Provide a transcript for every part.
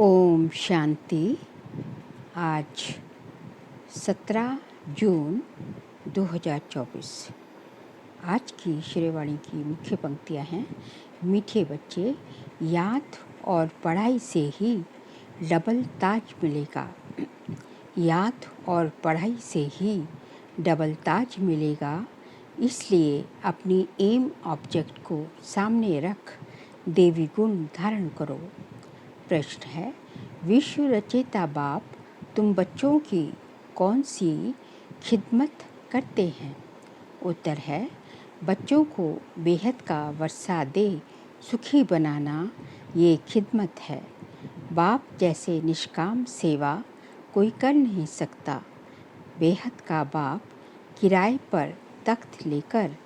ओम शांति। आज 17 जून 2024। आज की श्रेयवाणी की मुख्य पंक्तियाँ हैं। मीठे बच्चे, याद और पढ़ाई से ही डबल ताज मिलेगा। याद और पढ़ाई से ही डबल ताज मिलेगा। इसलिए अपनी एम ऑब्जेक्ट को सामने रख देवी गुण धारण करो। प्रश्न है, विश्व रचयिता बाप तुम बच्चों की कौन सी खिदमत करते हैं? उत्तर है, बच्चों को बेहद का वर्षा दे सुखी बनाना ये खिदमत है। बाप जैसे निष्काम सेवा कोई कर नहीं सकता। बेहद का बाप किराए पर तख्त लेकर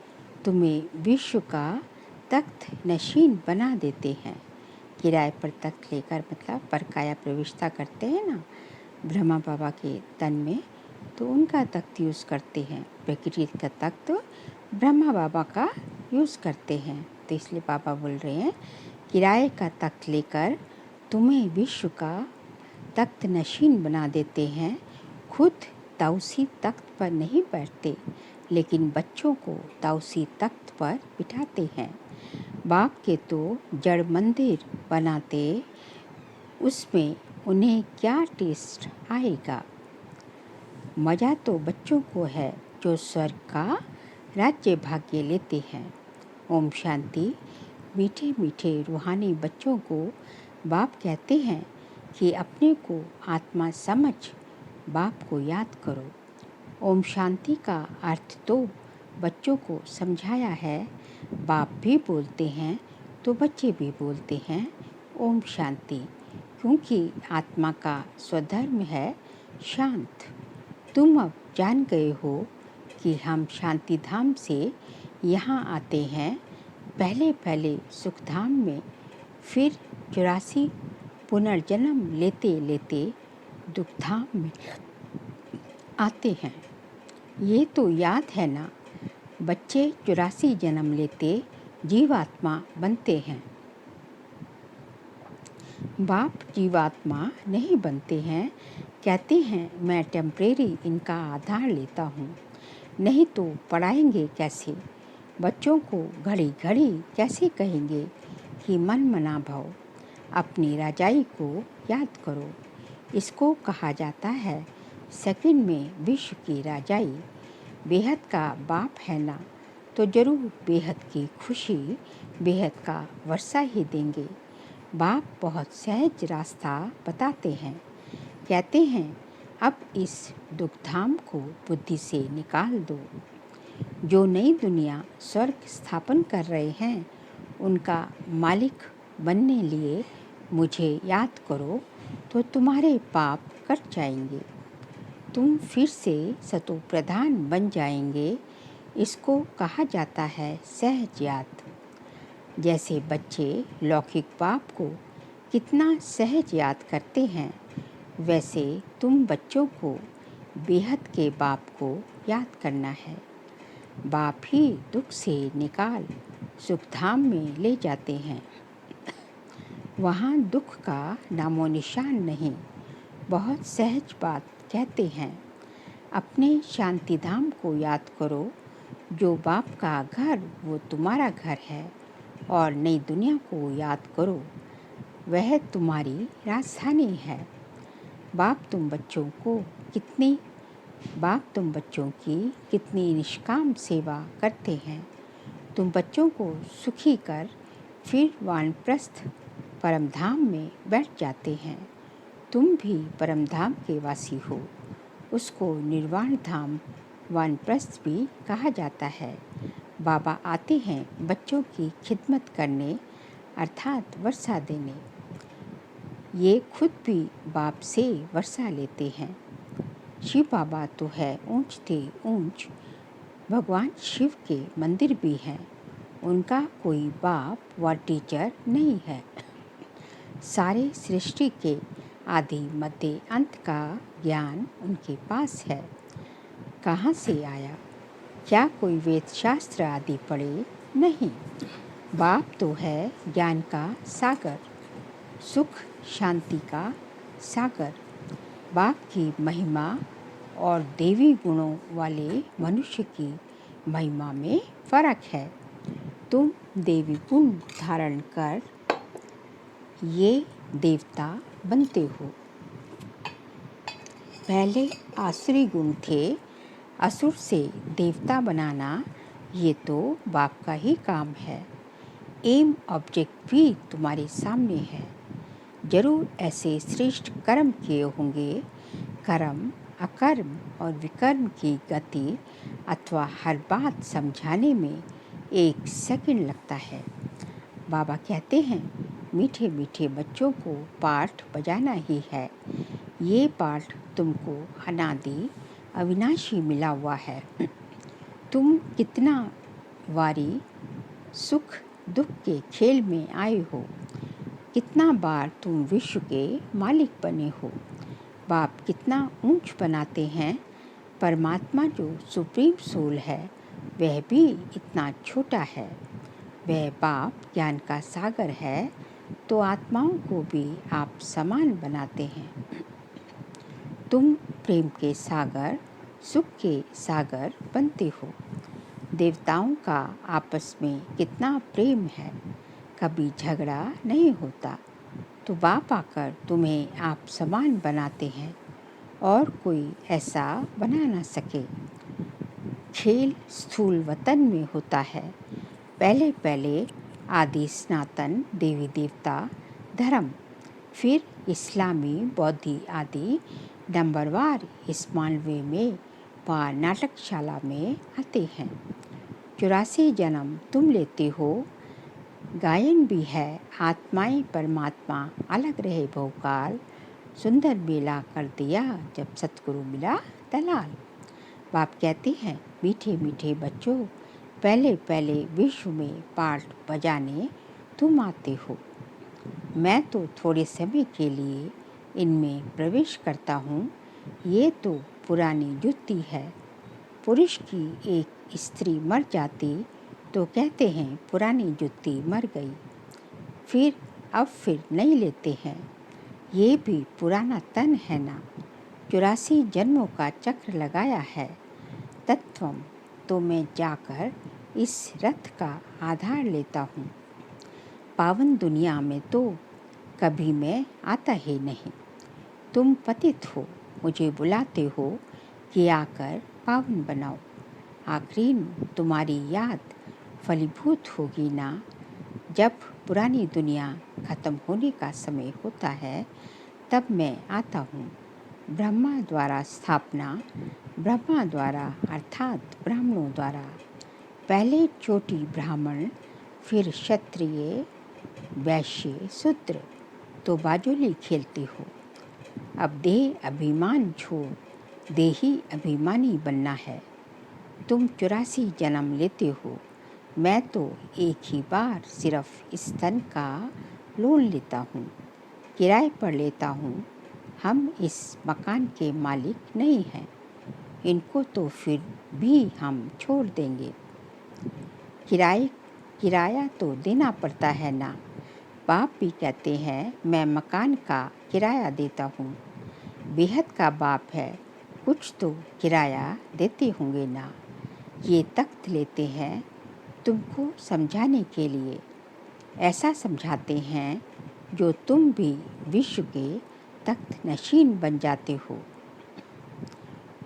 तुम्हें विश्व का तख्त नशीन बना देते हैं। किराए पर तख्त लेकर मतलब परकाया प्रविष्टा करते हैं ना ब्रह्मा बाबा के तन में, तो उनका तख्त यूज़ करते हैं। प्रकृति का तख्त ब्रह्मा बाबा का यूज़ करते हैं। तो इसलिए बाबा बोल रहे हैं, किराए का तख्त लेकर तुम्हें विश्व का तख्त नशीन बना देते हैं। खुद ताउसी तख्त पर नहीं बैठते, लेकिन बच्चों को ताउसी तख्त पर बिठाते हैं। बाप के तो जड़ मंदिर बनाते, उसमें उन्हें क्या टेस्ट आएगा। मज़ा तो बच्चों को है जो स्वर्ग का राज्य भाग्य लेते हैं। ओम शांति। मीठे मीठे रूहानी बच्चों को बाप कहते हैं कि अपने को आत्मा समझ बाप को याद करो। ओम शांति का अर्थ तो बच्चों को समझाया है। बाप भी बोलते हैं तो बच्चे भी बोलते हैं ओम शांति, क्योंकि आत्मा का स्वधर्म है शांत। तुम अब जान गए हो कि हम शांति धाम से यहाँ आते हैं। पहले पहले सुखधाम में, फिर 84 पुनर्जन्म लेते लेते दुखधाम में आते हैं। ये तो याद है ना, बच्चे 84 जन्म लेते जीवात्मा बनते हैं। बाप जीवात्मा नहीं बनते हैं। कहते हैं मैं टेम्परेरी इनका आधार लेता हूँ। नहीं तो पढ़ाएंगे कैसे? बच्चों को घड़ी घड़ी कैसे कहेंगे कि मन मना भाव, अपनी राजाई को याद करो। इसको कहा जाता है सेकंड में विश्व की राजाई। बेहद का बाप है ना, तो ज़रूर बेहद की खुशी, बेहद का वर्षा ही देंगे। बाप बहुत सहज रास्ता बताते हैं। कहते हैं अब इस दुखधाम को बुद्धि से निकाल दो। जो नई दुनिया स्वर्ग स्थापन कर रहे हैं, उनका मालिक बनने लिए मुझे याद करो तो तुम्हारे पाप कट जाएंगे। तुम फिर से सतो प्रधान बन जाएंगे। इसको कहा जाता है सहज याद। जैसे बच्चे लौकिक बाप को कितना सहज याद करते हैं, वैसे तुम बच्चों को बेहद के बाप को याद करना है। बाप ही दुख से निकाल सुखधाम में ले जाते हैं। वहाँ दुख का नामो निशान नहीं। बहुत सहज बात कहते हैं। अपने शांतिधाम को याद करो। जो बाप का घर वो तुम्हारा घर है। और नई दुनिया को याद करो, वह तुम्हारी राजधानी है। बाप तुम बच्चों की कितनी निष्काम सेवा करते हैं। तुम बच्चों को सुखी कर फिर वानप्रस्थ परमधाम में बैठ जाते हैं। तुम भी परमधाम के वासी हो। उसको निर्वाण धाम वानप्रस्थ भी कहा जाता है। बाबा आते हैं बच्चों की खिदमत करने, अर्थात वर्षा देने। ये खुद भी बाप से वर्षा लेते हैं। शिव बाबा तो है ऊंचते ऊंच, भगवान शिव के मंदिर भी हैं। उनका कोई बाप व टीचर नहीं है। सारे सृष्टि के आदि मध्य अंत का ज्ञान उनके पास है। कहाँ से आया? क्या कोई वेद शास्त्र आदि पढ़े? नहीं। बाप तो है ज्ञान का सागर। सुख शांति का सागर। बाप की महिमा और देवी गुणों वाले मनुष्य की महिमा में फर्क है। तुम देवी गुण धारण कर ये देवता बनते हो। पहले आसुरी गुण थे। असुर से देवता बनाना ये तो बाप का ही काम है। एम ऑब्जेक्ट भी तुम्हारे सामने है। जरूर ऐसे श्रेष्ठ कर्म किए होंगे। कर्म, अकर्म और विकर्म की गति अथवा हर बात समझाने में 1 सेकंड लगता है। बाबा कहते हैं मीठे मीठे बच्चों को पाठ बजाना ही है। ये पाठ तुमको अनादि अविनाशी मिला हुआ है। तुम कितना वारी सुख दुख के खेल में आए हो। कितना बार तुम विश्व के मालिक बने हो। बाप कितना ऊंच बनाते हैं। परमात्मा जो सुप्रीम सोल है वह भी इतना छोटा है। वह बाप ज्ञान का सागर है तो आत्माओं को भी आप समान बनाते हैं। तुम प्रेम के सागर, सुख के सागर बनते हो। देवताओं का आपस में कितना प्रेम है। कभी झगड़ा नहीं होता तो बाप आकर तुम्हें आप समान बनाते हैं और कोई ऐसा बना ना सके। खेल स्थूल वतन में होता है। पहले पहले आदि सनातन देवी देवता धर्म, फिर इस्लामी बौद्धी आदि नंबरवार इस मालवे में व नाटकशाला में आते हैं। 84 जन्म तुम लेते हो। गायन भी है आत्माएं परमात्मा अलग रहे बहुकाल। सुंदर मेला कर दिया जब सतगुरु मिला दलाल। बाप कहते हैं मीठे मीठे बच्चों, पहले पहले विश्व में पाठ बजाने तुम आते हो। मैं तो थोड़े समय के लिए इनमें प्रवेश करता हूँ। ये तो पुरानी जुत्ती है। पुरुष की एक स्त्री मर जाती तो कहते हैं पुरानी जुत्ती मर गई। फिर नहीं लेते हैं। ये भी पुराना तन है ना। 84 जन्मों का चक्र लगाया है। तत्वम तो मैं जाकर इस रथ का आधार लेता हूँ। पावन दुनिया में तो कभी मैं आता ही नहीं। तुम पतित हो, मुझे बुलाते हो कि आकर पावन बनाओ। आखिरी तुम्हारी याद फलीभूत होगी ना। जब पुरानी दुनिया खत्म होने का समय होता है तब मैं आता हूँ। ब्रह्मा द्वारा स्थापना, ब्रह्मा द्वारा अर्थात ब्राह्मणों द्वारा। पहले चोटी ब्राह्मण, फिर क्षत्रिय, वैश्य, शूद्र तो बाजुली खेलती हो। अब देह अभिमान छोड़ देही अभिमानी बनना है। तुम 84 जन्म लेते हो। मैं तो एक ही बार सिर्फ इस तन का लोन लेता हूँ, किराए पर लेता हूँ। हम इस मकान के मालिक नहीं हैं। इनको तो फिर भी हम छोड़ देंगे। किराया तो देना पड़ता है ना। बाप भी कहते हैं मैं मकान का किराया देता हूँ। बेहद का बाप है, कुछ तो किराया देते होंगे ना। ये तख्त लेते हैं तुमको समझाने के लिए। ऐसा समझाते हैं जो तुम भी विश्व के तख्त नशीन बन जाते हो।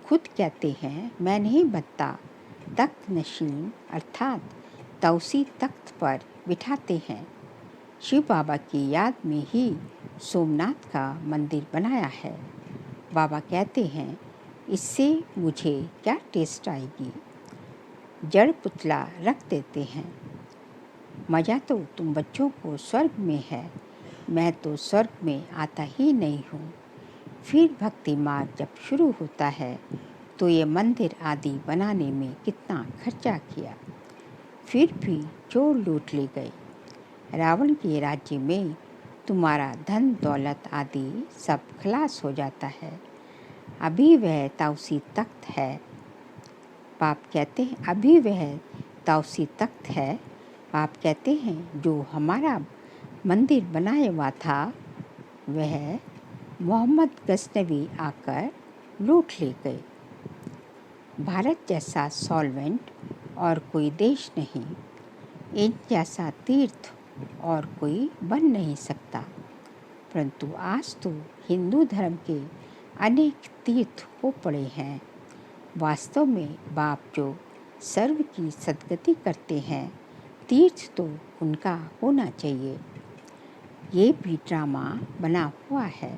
खुद कहते हैं मैं नहीं बनता तख्त नशीन, अर्थात तौसी तख्त पर बिठाते हैं। शिव बाबा की याद में ही सोमनाथ का मंदिर बनाया है। बाबा कहते हैं इससे मुझे क्या टेस्ट आएगी। जड़ पुतला रख देते हैं। मज़ा तो तुम बच्चों को स्वर्ग में है। मैं तो स्वर्ग में आता ही नहीं हूँ। फिर भक्ति मार्ग जब शुरू होता है तो ये मंदिर आदि बनाने में कितना खर्चा किया। फिर भी चोर लूट ले गए। रावण के राज्य में तुम्हारा धन दौलत आदि सब खलास हो जाता है। अभी वह तौसी तख्त है। बाप कहते हैं अभी वह तौसी तख्त है। बाप कहते हैं जो हमारा मंदिर बनाया हुआ था वह मोहम्मद गजनवी आकर लूट ले गए। भारत जैसा सॉल्वेंट और कोई देश नहीं, इन जैसा तीर्थ और कोई बन नहीं सकता। परंतु आज तो हिंदू धर्म के अनेक तीर्थ हो पड़े हैं। वास्तव में बाप जो सर्व की सद्गति करते हैं, तीर्थ तो उनका होना चाहिए। ये भी ड्रामा बना हुआ है,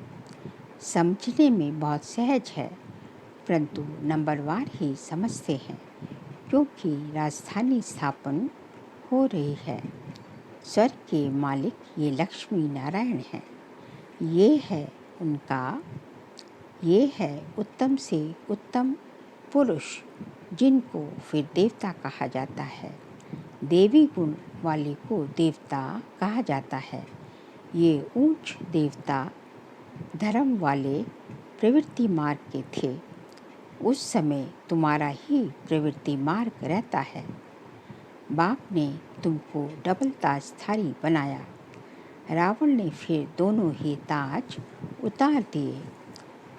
समझने में बहुत सहज है, परंतु नंबरवार ही समझते हैं, क्योंकि राजधानी स्थापन हो रही है। स्वर्ग के मालिक ये लक्ष्मी नारायण हैं। ये है उत्तम से उत्तम पुरुष, जिनको फिर देवता कहा जाता है। देवी गुण वाले को देवता कहा जाता है। ये ऊंच देवता धर्म वाले प्रवृत्ति मार्ग के थे। उस समय तुम्हारा ही प्रवृत्ति मार्ग रहता है। बाप ने तुमको डबल ताजधारी बनाया। रावण ने फिर दोनों ही ताज उतार दिए।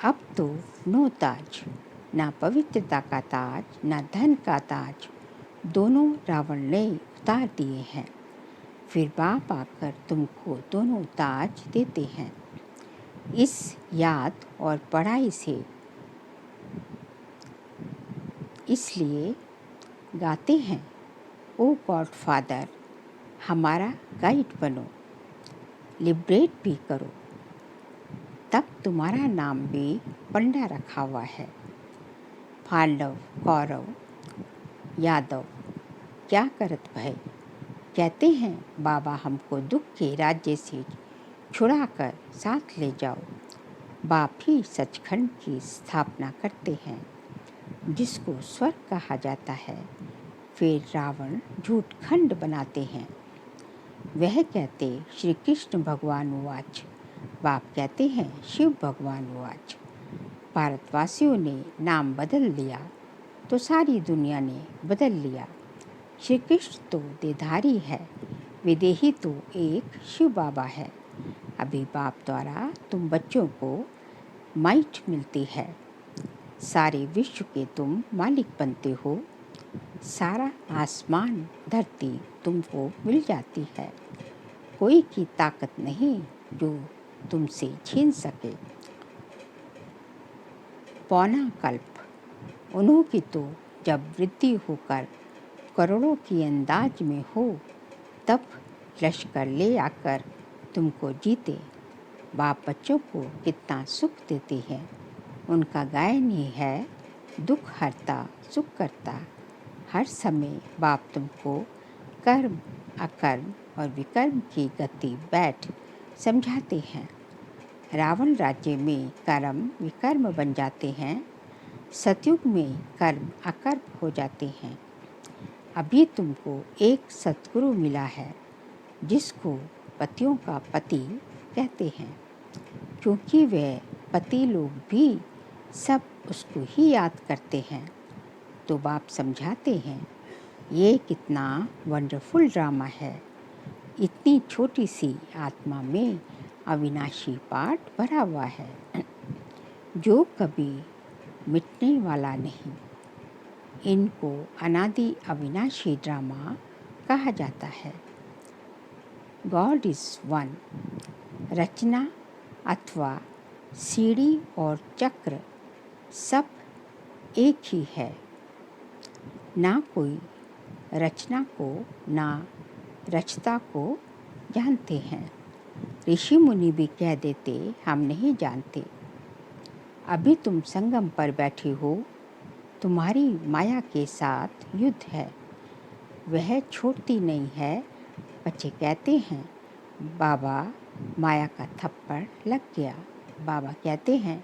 अब तो नो ताज, ना पवित्रता का ताज, ना धन का ताज, दोनों रावण ने उतार दिए हैं। फिर बाप आकर तुमको दोनों ताज देते हैं। इस याद और पढ़ाई से इसलिए गाते हैं, ओ गॉड फादर हमारा गाइड बनो, लिबरेट भी करो। तब तुम्हारा नाम भी पंडा रखा हुआ है। पांडव, कौरव, यादव क्या करत भय, कहते हैं बाबा हमको दुख के राज्य से छुड़ाकर साथ ले जाओ। बाप ही सचखंड की स्थापना करते हैं, जिसको स्वर्ग कहा जाता है। फिर रावण झूठ खंड बनाते हैं। वह कहते श्री कृष्ण भगवान उवाच, बाप कहते हैं शिव भगवान उवाच। भारतवासियों ने नाम बदल लिया तो सारी दुनिया ने बदल लिया। श्री कृष्ण तो देधारी है, विदेही तो एक शिव बाबा है। अभी बाप द्वारा तुम बच्चों को माइट मिलती है। सारे विश्व के तुम मालिक बनते हो। सारा आसमान धरती तुमको मिल जाती है। कोई की ताकत नहीं जो तुमसे छीन सके। पौना कल्प उन्हों की तो जब वृद्धि होकर करोड़ों की अंदाज में हो, तब लश्कर ले आकर तुमको जीते। बाप बच्चों को कितना सुख देते हैं। उनका गायन ही है, दुख हरता सुख करता। हर समय बाप तुमको कर्म, अकर्म और विकर्म की गति बैठ समझाते हैं। रावण राज्य में कर्म विकर्म बन जाते हैं। सतयुग में कर्म अकर्म हो जाते हैं। अभी तुमको एक सतगुरु मिला है, जिसको पतियों का पति कहते हैं, क्योंकि वे पति लोग भी सब उसको ही याद करते हैं। तो बाप समझाते हैं, ये कितना वंडरफुल ड्रामा है। इतनी छोटी सी आत्मा में अविनाशी पाठ भरा हुआ है, जो कभी मिटने वाला नहीं। इनको अनादि अविनाशी ड्रामा कहा जाता है। God is one. रचना अथवा सीढ़ी और चक्र सब एक ही है। ना कोई रचना को ना रचता को जानते हैं। ऋषि मुनि भी कह देते हम नहीं जानते। अभी तुम संगम पर बैठे हो, तुम्हारी माया के साथ युद्ध है। वह छोड़ती नहीं है। बच्चे कहते हैं बाबा माया का थप्पड़ लग गया। बाबा कहते हैं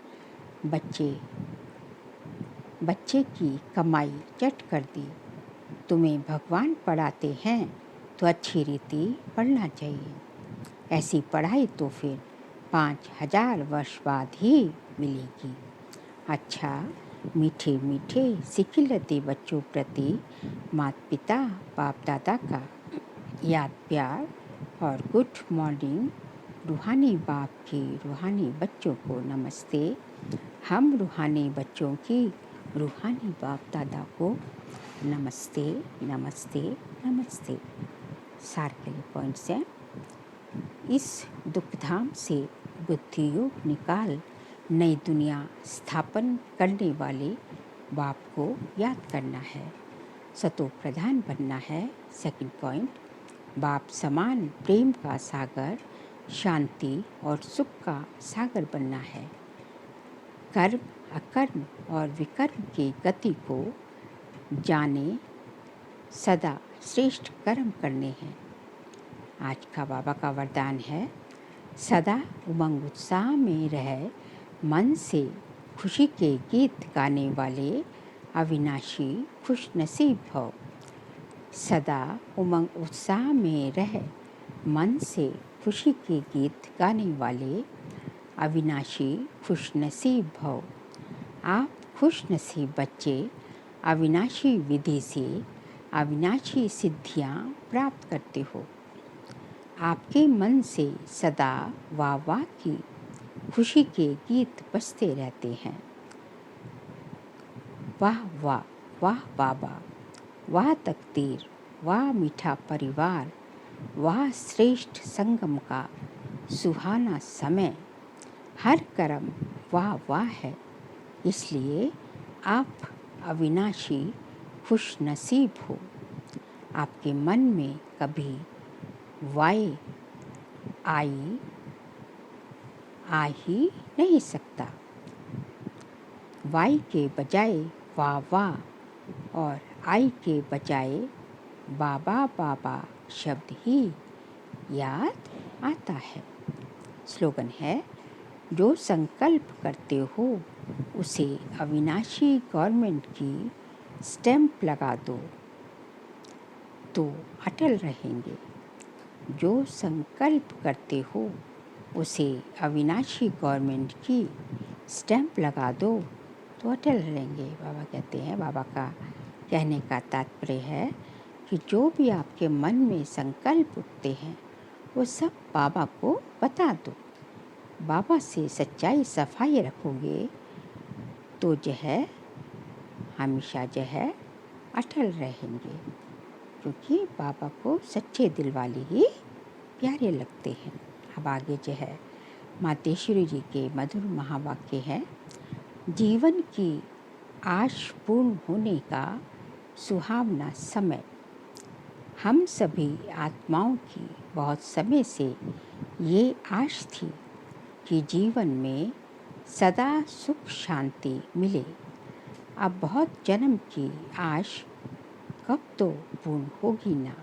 बच्चे की कमाई चट कर दी। तुम्हें भगवान पढ़ाते हैं तो अच्छी रीति पढ़ना चाहिए। ऐसी पढ़ाई तो फिर 5000 वर्ष बाद ही मिलेगी। अच्छा, मीठे मीठे सिखिलते बच्चों प्रति माता पिता बाप दादा का याद प्यार और गुड मॉर्निंग रूहानी बाप के रूहानी बच्चों को नमस्ते। हम रूहानी बच्चों की रूहानी बाप दादा को नमस्ते नमस्ते नमस्ते। सार के लिए पॉइंट्स हैं। इस दुखधाम से बुद्धि योग निकाल नई दुनिया स्थापन करने वाले बाप को याद करना है। सतो प्रधान बनना है। सेकंड पॉइंट, बाप समान प्रेम का सागर, शांति और सुख का सागर बनना है। कर्म अकर्म और विकर्म की गति को जाने, सदा श्रेष्ठ कर्म करने हैं। आज का बाबा का वरदान है, सदा उमंग उत्साह में रह मन से खुशी के गीत गाने वाले अविनाशी खुश नसीब भव। सदा उमंग उत्साह में रह मन से खुशी के गीत गाने वाले अविनाशी खुश नसीब भव। आप खुश नसीब बच्चे अविनाशी विधि से अविनाशी सिद्धियाँ प्राप्त करते हो। आपके मन से सदा वाह वाह की खुशी के गीत बजते रहते हैं। वाह वाह, वाह बाबा, वाह तकदीर, वाह मीठा परिवार, वाह श्रेष्ठ संगम का सुहाना समय। हर कर्म वाह वाह है, इसलिए आप अविनाशी खुश नसीब हो। आपके मन में कभी वाई आ ही नहीं सकता। वाई के बजाय वाह वाह और आई के बजाय बाबा बाबा शब्द ही याद आता है। स्लोगन है, जो संकल्प करते हो उसे अविनाशी गवर्नमेंट की स्टैंप लगा दो तो अटल रहेंगे। जो संकल्प करते हो उसे अविनाशी गवर्नमेंट की स्टैंप लगा दो तो अटल रहेंगे। बाबा कहते हैं, बाबा का कहने का तात्पर्य है कि जो भी आपके मन में संकल्प उठते हैं वो सब बाबा को बता दो। बाबा से सच्चाई सफाई रखोगे तो जो है हमेशा जो है अटल रहेंगे, क्योंकि बाबा को सच्चे दिल वाले ही प्यारे लगते हैं। अब आगे जो है मातेश्वरी जी के मधुर महावाक्य है, जीवन की आश पूर्ण होने का सुहावना समय। हम सभी आत्माओं की बहुत समय से ये आश थी कि जीवन में सदा सुख शांति मिले। अब बहुत जन्म की आश कब तो पूर्ण होगी ना।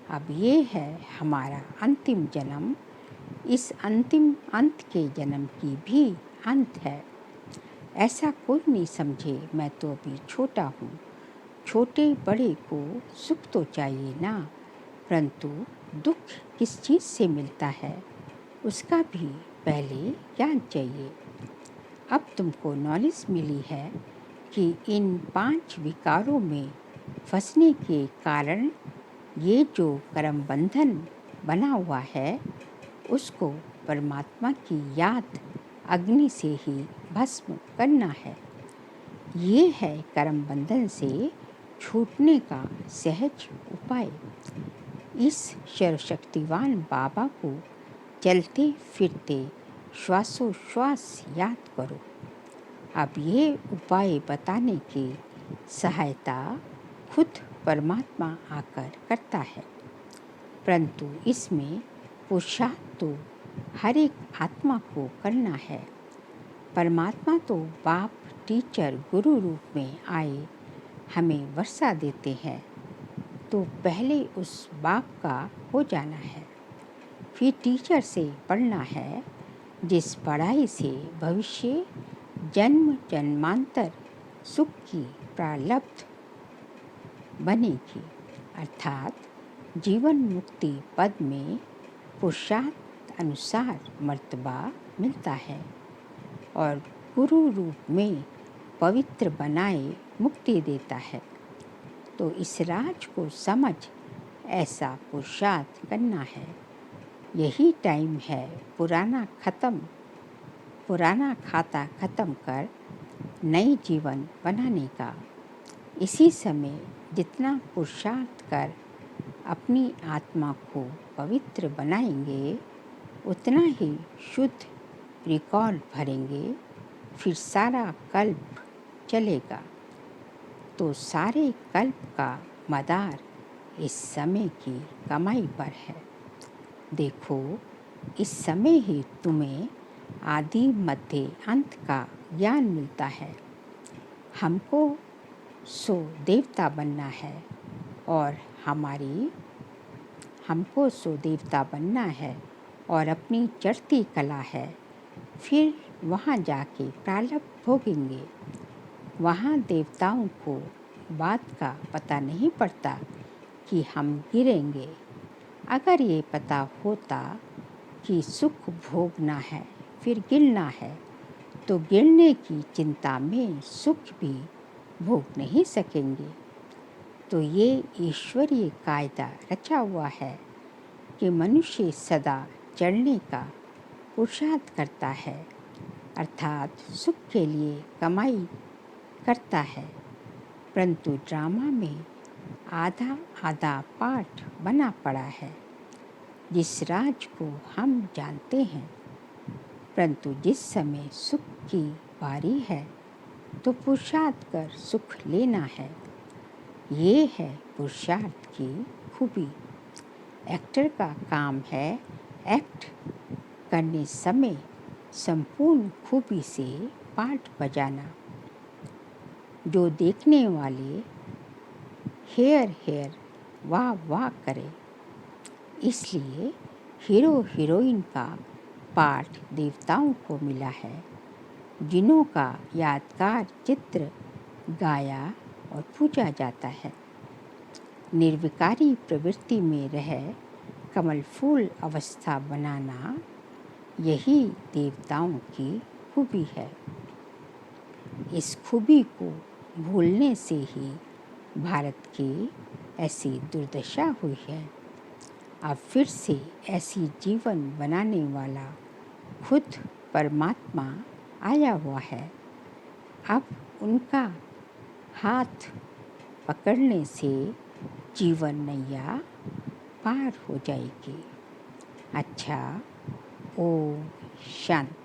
अब ये है हमारा अंतिम जन्म। इस अंतिम अंत के जन्म की भी अंत है। ऐसा कोई नहीं समझे मैं तो अभी छोटा हूँ। छोटे बड़े को सुख तो चाहिए ना, परंतु दुख किस चीज़ से मिलता है उसका भी पहले ज्ञान चाहिए। अब तुमको नॉलेज मिली है कि इन 5 विकारों में फंसने के कारण ये जो कर्म बंधन बना हुआ है उसको परमात्मा की याद अग्नि से ही भस्म करना है। ये है कर्म बंधन से छूटने का सहज उपाय। इस सर्वशक्तिवान बाबा को चलते फिरते श्वासोश्वास याद करो। अब ये उपाय बताने की सहायता खुद परमात्मा आकर करता है, परंतु इसमें पुरुषार्थ तो हर एक आत्मा को करना है। परमात्मा तो बाप टीचर गुरु रूप में आए हमें वर्षा देते हैं, तो पहले उस बाप का हो जाना है, फिर टीचर से पढ़ना है, जिस पढ़ाई से भविष्य जन्म जन्मांतर सुख की प्रारब्ध बनेगी। अर्थात जीवन मुक्ति पद में पुरुषार्थ अनुसार मर्तबा मिलता है और गुरु रूप में पवित्र बनाए मुक्ति देता है। तो इस राज को समझ ऐसा पुरुषार्थ करना है। यही टाइम है पुराना खाता ख़त्म कर नई जीवन बनाने का। इसी समय जितना पुरुषार्थ कर अपनी आत्मा को पवित्र बनाएंगे, उतना ही शुद्ध रिकॉर्ड भरेंगे। फिर सारा कल्प चलेगा। तो सारे कल्प का मदार इस समय की कमाई पर है। देखो, इस समय ही तुम्हें आदि मध्य अंत का ज्ञान मिलता है। हमको सो देवता बनना है और अपनी चढ़ती कला है। फिर वहाँ जाके प्रारब्ध भोगेंगे। वहाँ देवताओं को बात का पता नहीं पड़ता कि हम गिरेंगे। अगर ये पता होता कि सुख भोगना है फिर गिरना है, तो गिरने की चिंता में सुख भी भोग नहीं सकेंगे। तो ये ईश्वरीय कायदा रचा हुआ है कि मनुष्य सदा चढ़ने का पुरुषार्थ करता है, अर्थात सुख के लिए कमाई करता है। परंतु ड्रामा में आधा आधा पार्ट बना पड़ा है। जिस राज को हम जानते हैं, परंतु जिस समय सुख की बारी है तो पुरुषार्थ कर सुख लेना है। ये है पुरुषार्थ की खूबी। एक्टर का काम है एक्ट करने समय संपूर्ण खूबी से पार्ट बजाना। जो देखने वाले हेयर वाह वाह करे। इसलिए हीरो हीरोइन का पार्ट देवताओं को मिला है, जिन्हों का यादगार चित्र गाया और पूजा जाता है। निर्विकारी प्रवृत्ति में रह कमल फूल अवस्था बनाना, यही देवताओं की खूबी है। इस खूबी को भूलने से ही भारत की ऐसी दुर्दशा हुई है। अब फिर से ऐसी जीवन बनाने वाला खुद परमात्मा आया हुआ है। अब उनका हाथ पकड़ने से जीवन नैया पार हो जाएगी। अच्छा, ओम शांति।